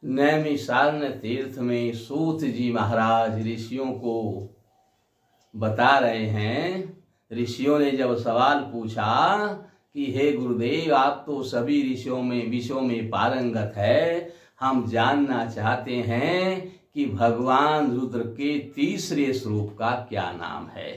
नैमिषारण्य तीर्थ में सूत जी महाराज ऋषियों को बता रहे हैं। ऋषियों ने जब सवाल पूछा कि हे गुरुदेव, आप तो सभी विषयों में पारंगत है, हम जानना चाहते हैं कि भगवान रुद्र के तीसरे स्वरूप का क्या नाम है।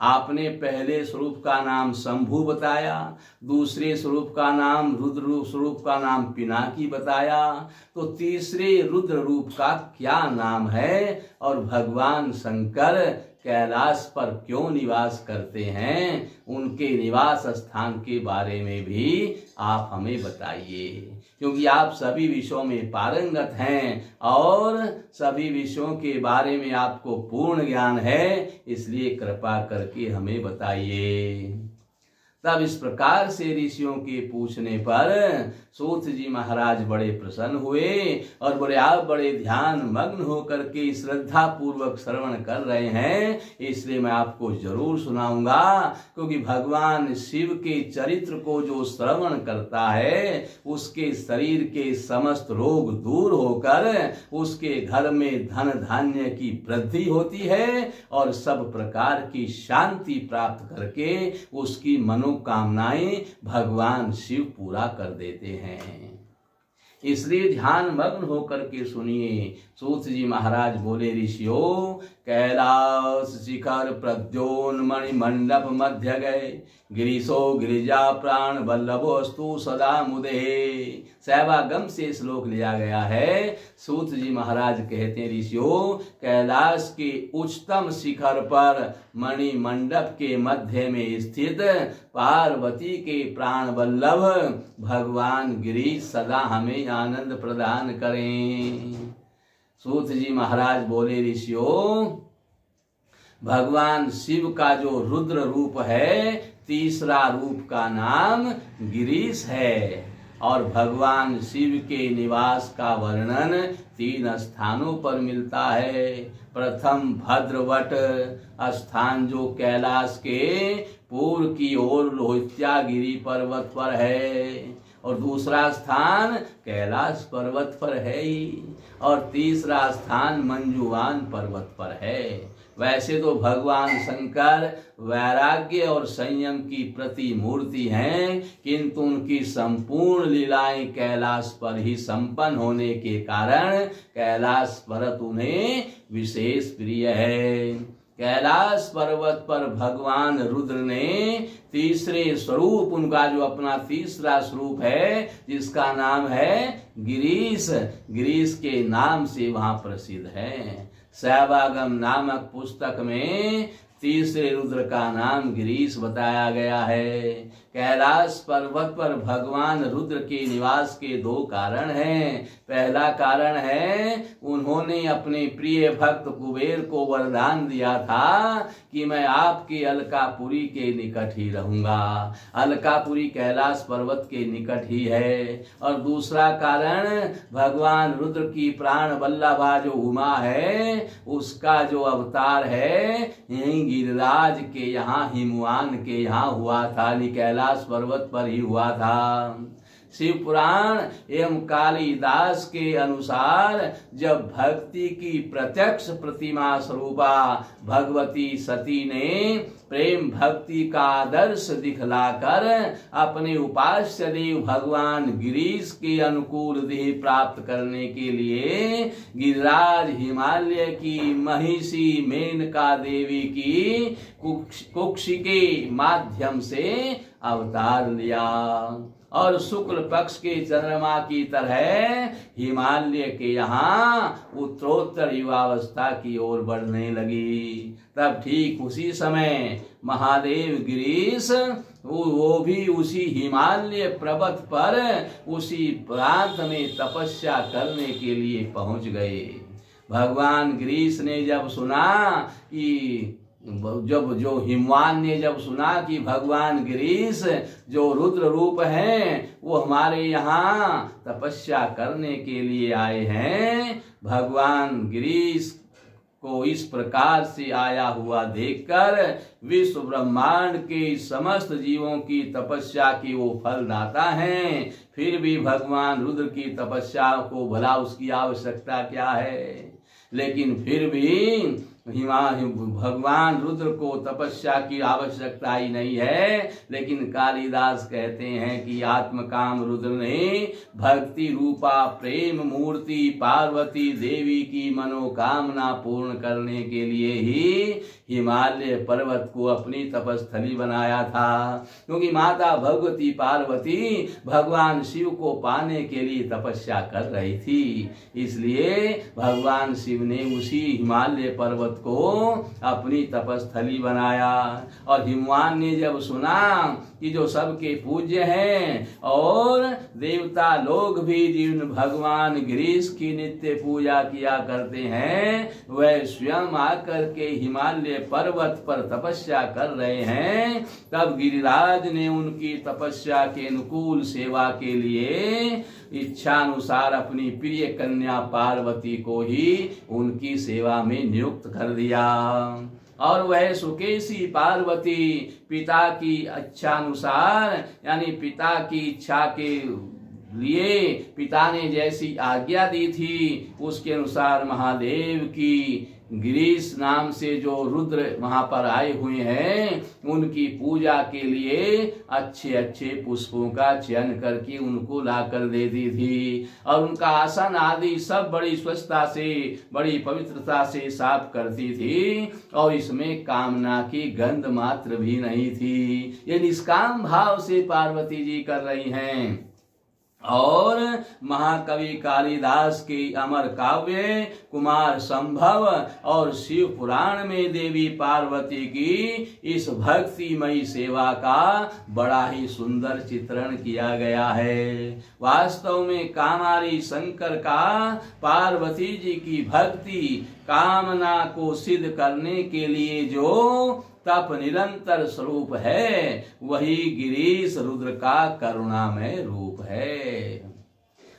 आपने पहले स्वरूप का नाम शंभु बताया, दूसरे स्वरूप का नाम रुद्र स्वरूप का नाम पिनाकी बताया, तो तीसरे रुद्र रूप का क्या नाम है और भगवान शंकर कैलाश पर क्यों निवास करते हैं, उनके निवास स्थान के बारे में भी आप हमें बताइए, क्योंकि आप सभी विषयों में पारंगत हैं और सभी विषयों के बारे में आपको पूर्ण ज्ञान है, इसलिए कृपा करके हमें बताइए। तब इस प्रकार से ऋषियों के पूछने पर सूत जी महाराज बड़े प्रसन्न हुए और बड़े ध्यान मग्न होकर के श्रद्धा पूर्वक श्रवण कर रहे हैं, इसलिए मैं आपको जरूर सुनाऊंगा, क्योंकि भगवान शिव के चरित्र को जो श्रवण करता है उसके शरीर के समस्त रोग दूर होकर उसके घर में धन धान्य की वृद्धि होती है और सब प्रकार की शांति प्राप्त करके उसकी कामनाएं भगवान शिव पूरा कर देते हैं। इसलिए ध्यान मग्न होकर के सुनिए। सूत जी महाराज बोले, ऋषियों, कैलाश शिखर प्रद्योन्मणि मंडप मध्य गए, गिरीशो गिरिजा प्राण वल्लभोस्तु सदा मुदे। सैवागम से श्लोक लिया गया है। सूत जी महाराज कहते हैं, ऋषियों, कैलाश के उच्चतम शिखर पर मणि मंडप के मध्य में स्थित पार्वती के प्राण वल्लभ भगवान गिरीश सदा हमें आनंद प्रदान करें। सूत जी महाराज बोले, ऋषियों, भगवान शिव का जो रुद्र रूप है, तीसरा रूप का नाम गिरीश है और भगवान शिव के निवास का वर्णन 3 स्थानों पर मिलता है। प्रथम भद्रवट स्थान जो कैलाश के पूर्व की ओर लोहित्यागिरी पर्वत पर है और दूसरा स्थान कैलाश पर्वत पर है ही और तीसरा स्थान मंजुवान पर्वत पर है। वैसे तो भगवान शंकर वैराग्य और संयम की प्रतिमूर्ति हैं, किंतु उनकी संपूर्ण लीलाएं कैलाश पर ही संपन्न होने के कारण कैलाश पर्वत उन्हें विशेष प्रिय है। कैलाश पर्वत पर भगवान रुद्र ने तीसरे स्वरूप, उनका जो अपना तीसरा स्वरूप है जिसका नाम है गिरीश, गिरीश के नाम से वहां प्रसिद्ध है। सैवागम नामक पुस्तक में तीसरे रुद्र का नाम गिरीश बताया गया है। कैलाश पर्वत पर भगवान रुद्र के निवास के 2 कारण हैं। पहला कारण है, उन्होंने अपने प्रिय भक्त कुबेर को वरदान दिया था कि मैं आपके अलकापुरी के निकट ही रहूंगा। अलकापुरी कैलाश पर्वत के निकट ही है। और दूसरा कारण, भगवान रुद्र की प्राण वल्लभा जो उमा है, उसका जो अवतार है यही गिरिराज के यहाँ, हिमवान के यहाँ हुआ था, कैलाश पर्वत पर ही हुआ था। शिव पुराण एवं कालिदास के अनुसार जब भक्ति की प्रत्यक्ष प्रतिमा स्वरूपा भगवती सती ने प्रेम भक्ति का आदर्श दिखलाकर अपने उपास्य देव भगवान गिरीश के अनुकूल देह प्राप्त करने के लिए गिरिराज हिमालय की महिषी मेनका देवी की कुक्षी के माध्यम से अवतार लिया और शुक्ल पक्ष के चंद्रमा की तरह हिमालय के यहाँ उत्तरोत्तर युवावस्था की ओर बढ़ने लगी। तब ठीक उसी समय महादेव गिरीश वो भी उसी हिमालय पर्वत पर उसी प्रांत में तपस्या करने के लिए पहुंच गए। भगवान गिरीश ने जब सुना कि जो हिमवान ने जब सुना कि भगवान गिरीश जो रुद्र रूप हैं वो हमारे यहाँ तपस्या करने के लिए आए हैं, भगवान गिरीश को इस प्रकार से आया हुआ देखकर विश्व ब्रह्मांड के समस्त जीवों की तपस्या की वो फल दाता हैं, फिर भी भगवान रुद्र की तपस्या को भला उसकी आवश्यकता क्या है। लेकिन फिर भी भगवान रुद्र को तपस्या की आवश्यकता ही नहीं है। लेकिन कालिदास कहते हैं कि आत्मकाम रुद्र ने भक्ति रूपा प्रेम मूर्ति पार्वती देवी की मनोकामना पूर्ण करने के लिए ही हिमालय पर्वत को अपनी तपस्थली बनाया था। क्योंकि माता भगवती पार्वती भगवान शिव को पाने के लिए तपस्या कर रही थी, इसलिए भगवान शिव ने उसी हिमालय पर्वत को अपनी तपस्थली बनाया। और हिमवान ने जब सुना कि जो सबके पूज्य हैं और देवता लोग भी जिन भगवान गिरीश की नित्य पूजा किया करते हैं, वह स्वयं आकर के हिमालय पर्वत पर तपस्या कर रहे हैं, तब गिरिराज ने उनकी तपस्या के अनुकूल सेवा के लिए इच्छानुसार अपनी प्रिय कन्या पार्वती को ही उनकी सेवा में नियुक्त कर दिया। और वह सुकेशी पार्वती पिता की इच्छानुसार, यानी पिता की इच्छा के लिए पिता ने जैसी आज्ञा दी थी उसके अनुसार महादेव की गिरीश नाम से जो रुद्र वहां पर आए हुए हैं, उनकी पूजा के लिए अच्छे अच्छे पुष्पों का चयन करके उनको लाकर दे दी थी। और उनका आसन आदि सब बड़ी स्वच्छता से बड़ी पवित्रता से साफ करती थी, और इसमें कामना की गंध मात्र भी नहीं थी। ये निष्काम भाव से पार्वती जी कर रही हैं। और महाकवि कालिदास की अमर काव्य कुमार संभव और शिव पुराण में देवी पार्वती की इस भक्तिमयी सेवा का बड़ा ही सुंदर चित्रण किया गया है। वास्तव में कामारी शंकर का पार्वती जी की भक्ति कामना को सिद्ध करने के लिए जो तप निरंतर स्वरूप है, वही गिरीश रुद्र का करुणामय रूप है।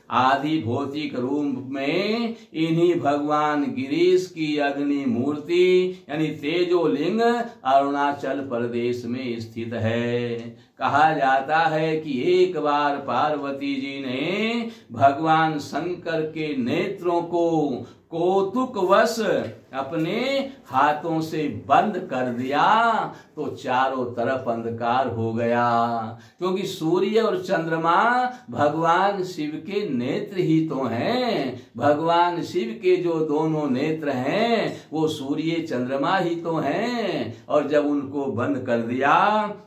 आदि भौतिक रूप में इन्हीं भगवान गिरीश की अग्नि मूर्ति यानी तेजोलिंग अरुणाचल प्रदेश में स्थित है। कहा जाता है कि एक बार पार्वती जी ने भगवान शंकर के नेत्रों को कौतुकवश अपने हाथों से बंद कर दिया तो चारों तरफ अंधकार हो गया, क्योंकि सूर्य और चंद्रमा भगवान शिव के नेत्र ही तो हैं। भगवान शिव के जो दोनों नेत्र हैं वो सूर्य चंद्रमा ही तो हैं, और जब उनको बंद कर दिया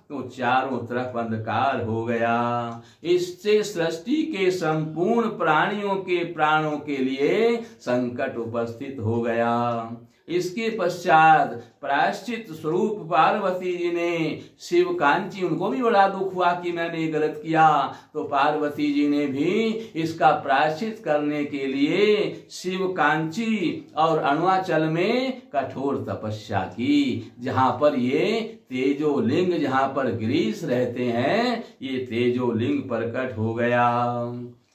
तो चारों तरफ अंधकार हो गया। इससे सृष्टि के संपूर्ण प्राणियों के प्राणों के लिए संकट उपस्थित हो गया। इसके पश्चात प्रायश्चित स्वरूप पार्वती जी ने शिव कांची, उनको भी बड़ा दुख हुआ कि मैंने गलत किया, तो पार्वती जी ने भी इसका प्रायश्चित करने के लिए शिव कांची और अरुणाचल में कठोर तपस्या की, जहां पर ये तेजोलिंग, जहां पर गिरीश रहते हैं, ये तेजोलिंग प्रकट हो गया।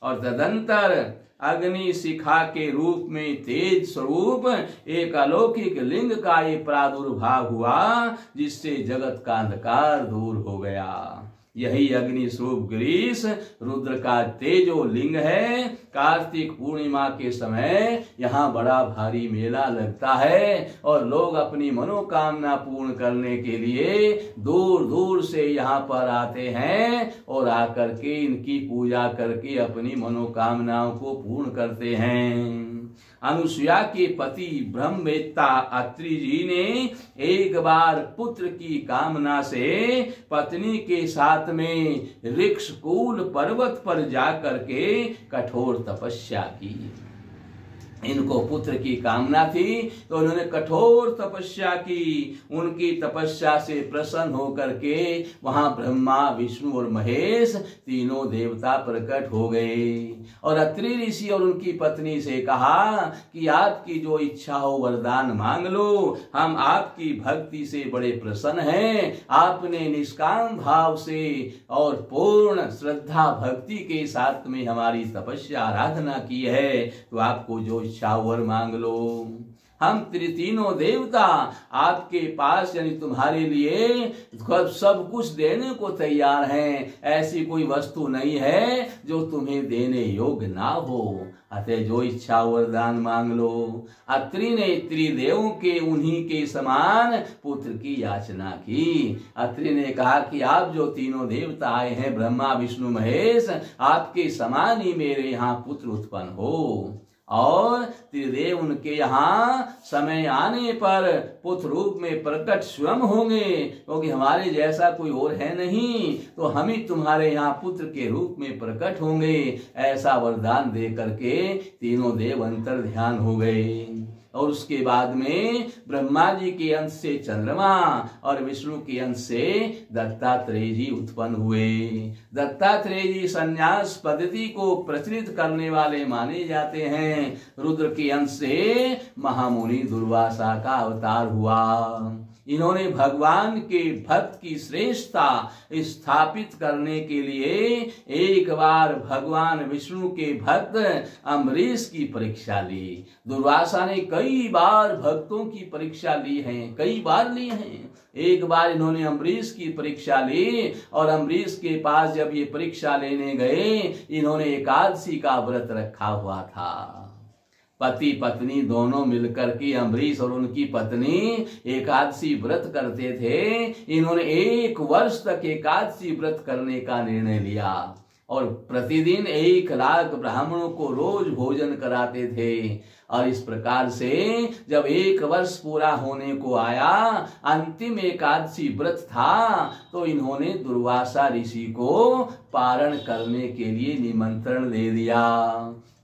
और तदंतर अग्नि शिखा के रूप में तेज स्वरूप एक अलौकिक लिंग का ये प्रादुर्भाव हुआ, जिससे जगत का अंधकार दूर हो गया। यही अग्नि स्वरूप गिरीश रुद्र का तेजो लिंग है। कार्तिक पूर्णिमा के समय यहाँ बड़ा भारी मेला लगता है और लोग अपनी मनोकामना पूर्ण करने के लिए दूर दूर से यहाँ पर आते हैं और आकर के इनकी पूजा करके अपनी मनोकामनाओं को पूर्ण करते हैं। अनुसुया के पति ब्रह्मवेत्ता अत्रि जी ने एक बार पुत्र की कामना से पत्नी के साथ में ऋक्षकूल पर्वत पर जाकर के कठोर तपस्या की। इनको पुत्र की कामना थी तो उन्होंने कठोर तपस्या की। उनकी तपस्या से प्रसन्न होकर के वहां ब्रह्मा विष्णु और महेश तीनों देवता प्रकट हो गए और अत्रि ऋषि और उनकी पत्नी से कहा कि आपकी जो इच्छा हो वरदान मांग लो, हम आपकी भक्ति से बड़े प्रसन्न हैं। आपने निष्काम भाव से और पूर्ण श्रद्धा भक्ति के साथ में हमारी तपस्या आराधना की है, तो आपको जो इच्छा वर मांग लो। हम तीनों देवता आपके पास यानी तुम्हारे लिए सब कुछ देने को तैयार हैं। ऐसी कोई वस्तु नहीं है जो तुम्हें देने योग्य ना हो, अतः जो इच्छा वरदान मांग लो। अत्रि ने त्रिदेवों के उन्हीं के समान पुत्र की याचना की। अत्रि ने कहा कि आप जो तीनों देवता आए हैं, ब्रह्मा विष्णु महेश, आपके समान ही मेरे यहाँ पुत्र उत्पन्न हो, और त्रिदेव उनके यहाँ समय आने पर पुत्र रूप में प्रकट स्वयं होंगे, क्योंकि हमारे जैसा कोई और है नहीं, तो हम ही तुम्हारे यहाँ पुत्र के रूप में प्रकट होंगे। ऐसा वरदान दे करके तीनों देव अंतर ध्यान हो गए। और उसके बाद में ब्रह्मा जी के अंश से चंद्रमा और विष्णु के अंश से दत्तात्रेय जी उत्पन्न हुए। दत्तात्रेय जी संन्यास पद्धति को प्रचलित करने वाले माने जाते हैं। रुद्र के अंश से महामुनि दुर्वासा का अवतार हुआ। इन्होंने भगवान के भक्त की श्रेष्ठता स्थापित करने के लिए एक बार भगवान विष्णु के भक्त अम्बरीश की परीक्षा ली। दुर्वासा ने कई बार भक्तों की परीक्षा ली है, कई बार ली है। एक बार इन्होंने अम्बरीश की परीक्षा ली, और अम्बरीश के पास जब ये परीक्षा लेने गए, इन्होंने एकादशी का व्रत रखा हुआ था। पति पत्नी दोनों मिलकर के अम्बरीश और उनकी पत्नी एकादशी व्रत करते थे। इन्होंने 1 वर्ष तक एकादशी व्रत करने का निर्णय लिया, और प्रतिदिन 1 लाख ब्राह्मणों को रोज भोजन कराते थे। और इस प्रकार से जब 1 वर्ष पूरा होने को आया, अंतिम एकादशी व्रत था, तो इन्होंने दुर्वासा ऋषि को पारण करने के लिए निमंत्रण दे दिया।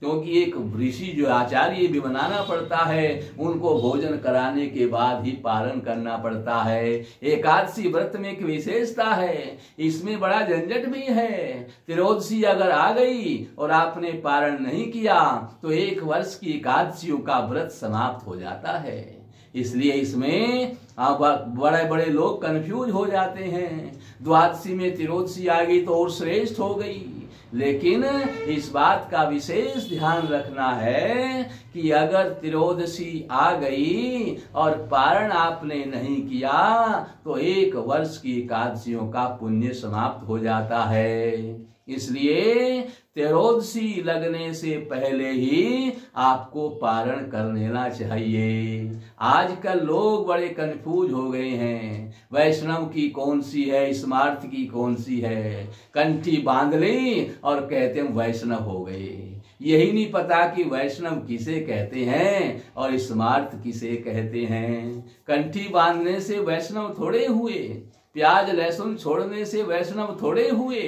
क्योंकि एक ऋषि जो आचार्य भी बनाना पड़ता है, उनको भोजन कराने के बाद ही पारण करना पड़ता है। एकादशी व्रत में एक विशेषता है, इसमें बड़ा झंझट भी है। त्रियोदशी अगर आ गई और आपने पारण नहीं किया, तो 1 वर्ष की एकादशियों का व्रत समाप्त हो जाता है। इसलिए इसमें बड़े बड़े लोग कंफ्यूज हो जाते हैं। द्वादशी में त्रियोदशी आ गई तो और श्रेष्ठ हो गई, लेकिन इस बात का विशेष ध्यान रखना है कि अगर त्रियोदशी आ गई और पारण आपने नहीं किया, तो 1 वर्ष की एकादशियों का पुण्य समाप्त हो जाता है। इसलिए त्रियोदशी लगने से पहले ही आपको पारण कर लेना चाहिए। आजकल लोग बड़े कंफ्यूज हो गए हैं, वैष्णव की कौन सी है, स्मार्थ की कौन सी है। कंठी बांध ली और कहते हैं वैष्णव हो गए। यही नहीं पता कि वैष्णव किसे कहते हैं और स्मार्थ किसे कहते हैं। कंठी बांधने से वैष्णव थोड़े हुए, प्याज लहसुन छोड़ने से वैष्णव थोड़े हुए,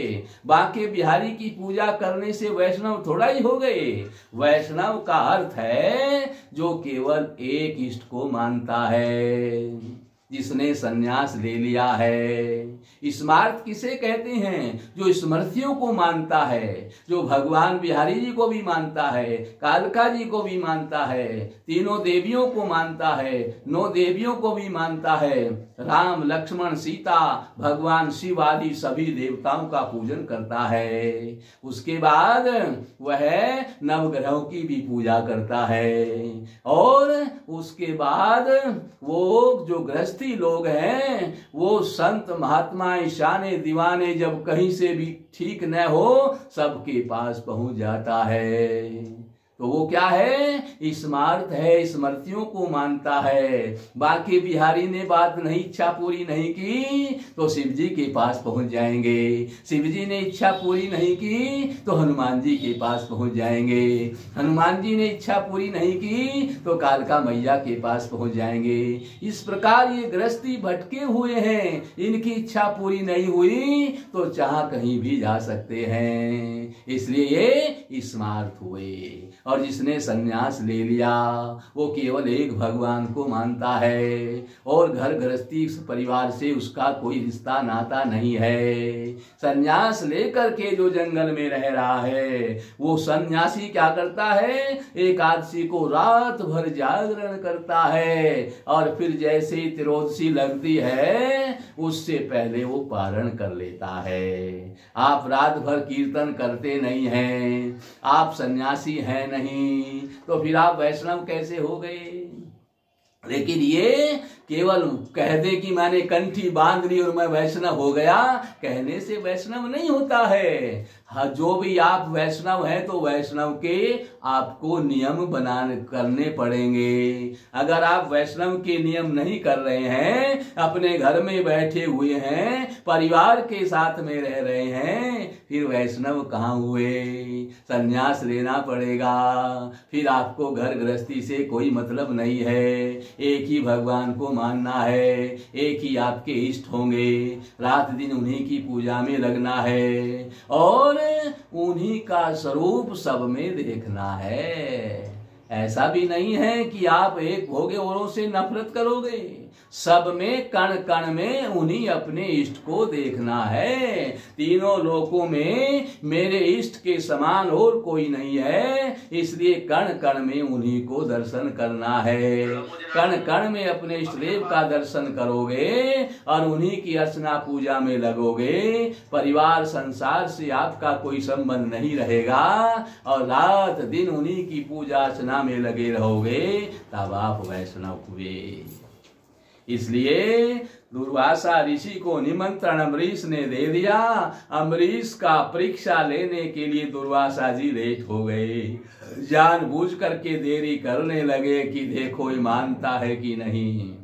बांके बिहारी की पूजा करने से वैष्णव थोड़ा ही हो गए। वैष्णव का अर्थ है जो केवल एक इष्ट को मानता है, जिसने सन्यास ले लिया है। स्मार्थ किसे कहते हैं? जो स्मृतियों को मानता है, जो भगवान बिहारी जी को भी मानता है, कालका जी को भी मानता है, तीनों देवियों को मानता है, 9 देवियों को भी मानता है, राम लक्ष्मण सीता भगवान शिव आदि सभी देवताओं का पूजन करता है। उसके बाद वह नवग्रहों की भी पूजा करता है, और उसके बाद वो जो गृहस्थी लोग हैं, वो संत महात्मा ईशाने दीवाने जब कहीं से भी ठीक न हो, सबके पास पहुंच जाता है। तो वो क्या है? स्मार्थ है, स्मृतियों को मानता है। बाकी बिहारी ने बात नहीं, इच्छा पूरी नहीं की तो शिव जी के पास पहुंच जाएंगे। शिव जी ने इच्छा पूरी नहीं की तो हनुमान जी के पास पहुंच जाएंगे। हनुमान जी ने इच्छा पूरी नहीं की तो कालका मैया के पास पहुंच जाएंगे। इस प्रकार ये गृहस्थी भटके हुए हैं, इनकी इच्छा पूरी नहीं हुई तो चाह कहीं भी जा सकते हैं। इसलिए ये स्मार्थ हुए। और जिसने संन्यास ले लिया वो केवल एक भगवान को मानता है, और घर गृहस्थी परिवार से उसका कोई रिश्ता नाता नहीं है। संन्यास लेकर के जो जंगल में रह रहा है, वो सन्यासी क्या करता है? एकादशी को रात भर जागरण करता है, और फिर जैसे ही त्रियोदशी लगती है उससे पहले वो पारण कर लेता है। आप रात भर कीर्तन करते नहीं हैं, आप सन्यासी हैं नहीं, तो फिर आप वैष्णव कैसे हो गए? लेकिन ये केवल कह दे कि मैंने कंठी बांध ली और मैं वैष्णव हो गया, कहने से वैष्णव नहीं होता है। हाँ, जो भी आप वैष्णव हैं तो वैष्णव के आपको नियम करने पड़ेंगे। अगर आप वैष्णव के नियम नहीं कर रहे हैं, अपने घर में बैठे हुए हैं, परिवार के साथ में रह रहे हैं, फिर वैष्णव कहाँ हुए? संन्यास लेना पड़ेगा। फिर आपको घर गृहस्थी से कोई मतलब नहीं है। एक ही भगवान को मानना है, एक ही आपके इष्ट होंगे, रात दिन उन्हीं की पूजा में लगना है और उन्हीं का स्वरूप सब में देखना है। ऐसा भी नहीं है कि आप एक भोगे औरों से नफरत करोगे। सब में कण कण में उन्हीं अपने इष्ट को देखना है। तीनों लोकों में मेरे इष्ट के समान और कोई नहीं है, इसलिए कण कण में उन्हीं को दर्शन करना है। कण कण में अपने इष्ट देव का दर्शन करोगे और उन्हीं की अर्चना पूजा में लगोगे, परिवार संसार से आपका कोई संबंध नहीं रहेगा और रात दिन उन्हीं की पूजा अर्चना में लगे रहोगे, तब आप वैष्णव हुए। इसलिए दुर्वासा ऋषि को निमंत्रण अम्बरीश ने दे दिया। अम्बरीश का परीक्षा लेने के लिए दुर्वासा जी लेट हो गए। जानबूझ करके देरी करने लगे कि देखो ये मानता है कि नहीं।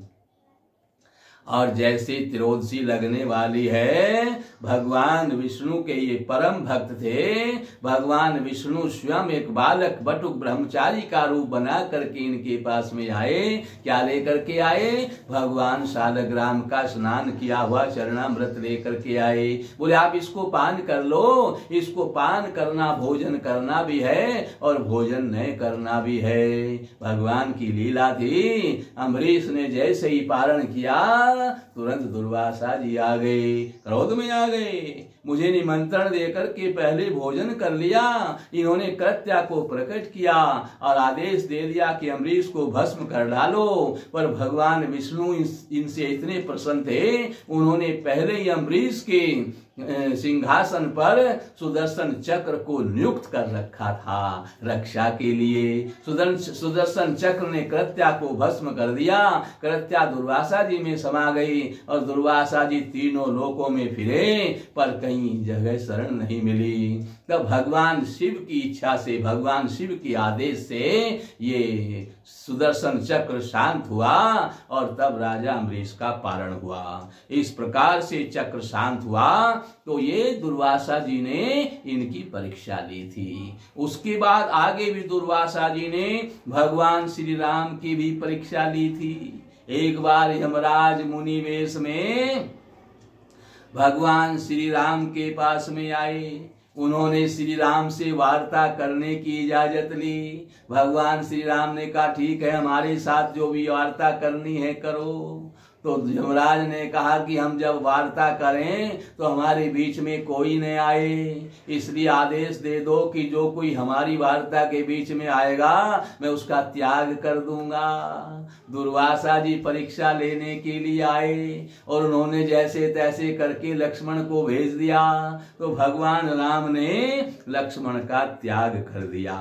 और जैसे त्रोदशी लगने वाली है, भगवान विष्णु के ये परम भक्त थे। भगवान विष्णु स्वयं एक बालक बटुक ब्रह्मचारी का रूप बना करके इनके पास में आए। क्या लेकर के आए? भगवान शालग्राम का स्नान किया हुआ चरणामृत लेकर के आए। बोले आप इसको पान कर लो, इसको पान करना भोजन करना भी है और भोजन नहीं करना भी है। भगवान की लीला थी। अम्बरीश ने जैसे ही पारण किया, तुरंत दुर्वासा जी आ गए, क्रोध में आ गए। मुझे निमंत्रण देकर के पहले भोजन कर लिया। इन्होंने कृत्या को प्रकट किया और आदेश दे दिया कि अम्बरीश को भस्म कर डालो। पर भगवान विष्णु इनसे इतने प्रसन्न थे, उन्होंने पहले ही अम्बरीश के सिंहासन पर सुदर्शन चक्र को नियुक्त कर रखा था रक्षा के लिए। सुदर्शन चक्र ने कृत्या को भस्म कर दिया। कृत्या दुर्वासा जी में समा गई और दुर्वासा जी तीनों लोकों में फिरे, पर कहीं जगह शरण नहीं मिली। तब भगवान शिव की इच्छा से, भगवान शिव के आदेश से ये सुदर्शन चक्र शांत हुआ और तब राजा अम्बरीश का पारण हुआ। इस प्रकार से चक्र शांत हुआ तो ये दुर्वासा जी ने इनकी परीक्षा ली थी। उसके बाद आगे भी दुर्वासा जी ने भगवान श्री राम की भी परीक्षा ली थी। एक बार यमराज मुनि वेश में भगवान श्री राम के पास में आए। उन्होंने श्री राम से वार्ता करने की इजाजत ली। भगवान श्री राम ने कहा ठीक है, हमारे साथ जो भी वार्ता करनी है करो। तो यमराज ने कहा कि हम जब वार्ता करें तो हमारे बीच में कोई न आए, इसलिए आदेश दे दो कि जो कोई हमारी वार्ता के बीच में आएगा मैं उसका त्याग कर दूंगा। दुर्वासा जी परीक्षा लेने के लिए आए और उन्होंने जैसे तैसे करके लक्ष्मण को भेज दिया, तो भगवान राम ने लक्ष्मण का त्याग कर दिया।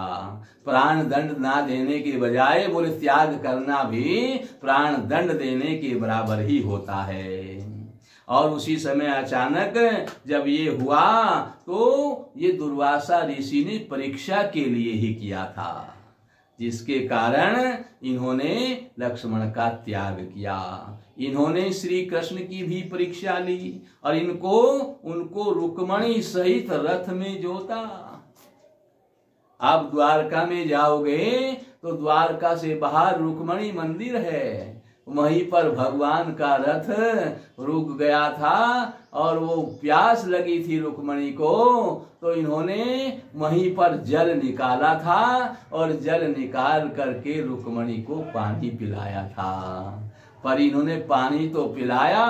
प्राण दंड ना देने के बजाय बोले त्याग करना भी प्राण दंड देने के बराबर ही होता है। और उसी समय अचानक जब ये हुआ तो ये दुर्वासा ऋषि ने परीक्षा के लिए ही किया था, जिसके कारण इन्होंने लक्ष्मण का त्याग किया। इन्होंने श्री कृष्ण की भी परीक्षा ली और उनको रुक्मणी सहित रथ में जोता। आप द्वारका में जाओगे तो द्वारका से बाहर रुक्मणी मंदिर है, वहीं पर भगवान का रथ रुक गया था और वो प्यास लगी थी रुक्मणी को, तो इन्होंने वहीं पर जल निकाला था और जल निकाल करके रुक्मणी को पानी पिलाया था। पर इन्होंने पानी तो पिलाया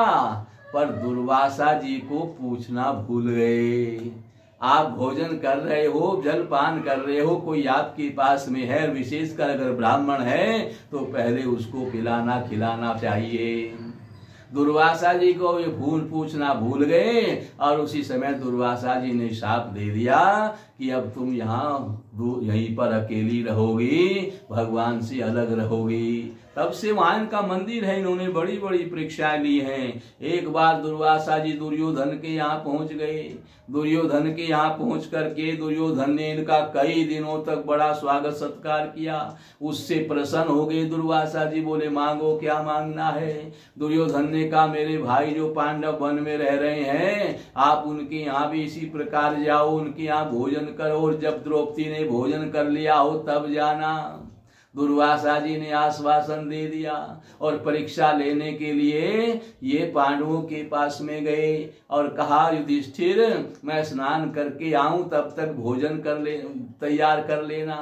पर दुर्वासा जी को पूछना भूल गए। आप भोजन कर रहे हो, जल पान कर रहे हो, कोई आपके पास में है, विशेषकर अगर ब्राह्मण है तो पहले उसको पिलाना खिलाना चाहिए। दुर्वासा जी को ये पूछना भूल गए और उसी समय दुर्वासा जी ने शाप दे दिया कि अब तुम यहीं पर अकेली रहोगी, भगवान से अलग रहोगी। तब से वहां इनका मंदिर है। इन्होंने बड़ी बड़ी परीक्षाएं ली हैं। एक बार दुर्वासा जी दुर्योधन के यहाँ पहुंच गए। दुर्योधन के यहाँ पहुंच करके दुर्योधन ने इनका कई दिनों तक बड़ा स्वागत सत्कार किया। उससे प्रसन्न हो गए दुर्वासा जी। बोले मांगो, क्या मांगना है। दुर्योधन ने कहा मेरे भाई जो पांडव वन में रह रहे हैं, आप उनके यहाँ भी इसी प्रकार जाओ, उनके यहाँ भोजन करो, और जब द्रौपदी ने भोजन कर लिया हो तब जाना। दुर्वासा जी ने आश्वासन दे दिया और परीक्षा लेने के लिए ये पांडवों के पास में गए और कहा युधिष्ठिर मैं स्नान करके आऊं, तब तक भोजन तैयार कर लेना।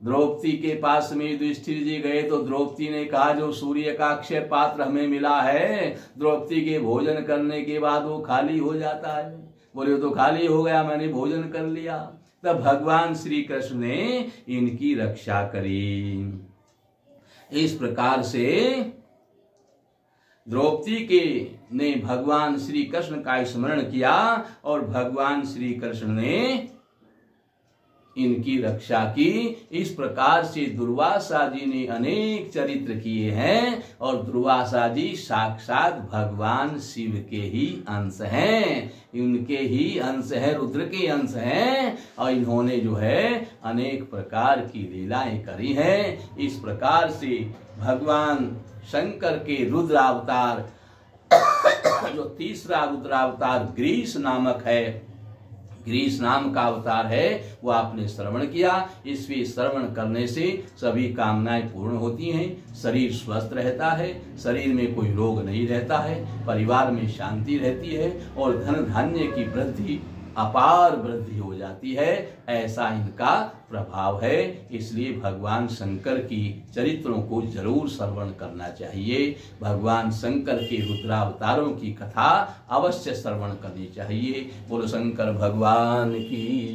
द्रौपदी के पास में युधिष्ठिर जी गए तो द्रौपदी ने कहा जो सूर्य का अक्षय पात्र हमें मिला है, द्रौपदी के भोजन करने के बाद वो खाली हो जाता है। बोले तो खाली हो गया, मैंने भोजन कर लिया। तब भगवान श्री कृष्ण ने इनकी रक्षा करी। इस प्रकार से द्रौपदी ने भगवान श्री कृष्ण का स्मरण किया और भगवान श्री कृष्ण ने इनकी रक्षा की। इस प्रकार से दुर्वासा जी ने अनेक चरित्र किए हैं और दुर्वासा जी साक्षात भगवान शिव के ही अंश हैं, इनके ही अंश है, रुद्र के अंश हैं और इन्होंने जो है अनेक प्रकार की लीलाएं करी हैं। इस प्रकार से भगवान शंकर के रुद्रावतार जो तीसरा रुद्रावतार ग्रीस नामक है, ग्रीस नाम का अवतार है, वो आपने श्रवण किया। इसमें श्रवण करने से सभी कामनाएं पूर्ण होती हैं, शरीर स्वस्थ रहता है, शरीर में कोई रोग नहीं रहता है, परिवार में शांति रहती है और धन धान्य की वृद्धि अपार वृद्धि हो जाती है। ऐसा इनका प्रभाव है। इसलिए भगवान शंकर की चरित्रों को जरूर श्रवण करना चाहिए। भगवान शंकर के रुद्रावतारों की कथा अवश्य श्रवण करनी चाहिए। बोलो शंकर भगवान की।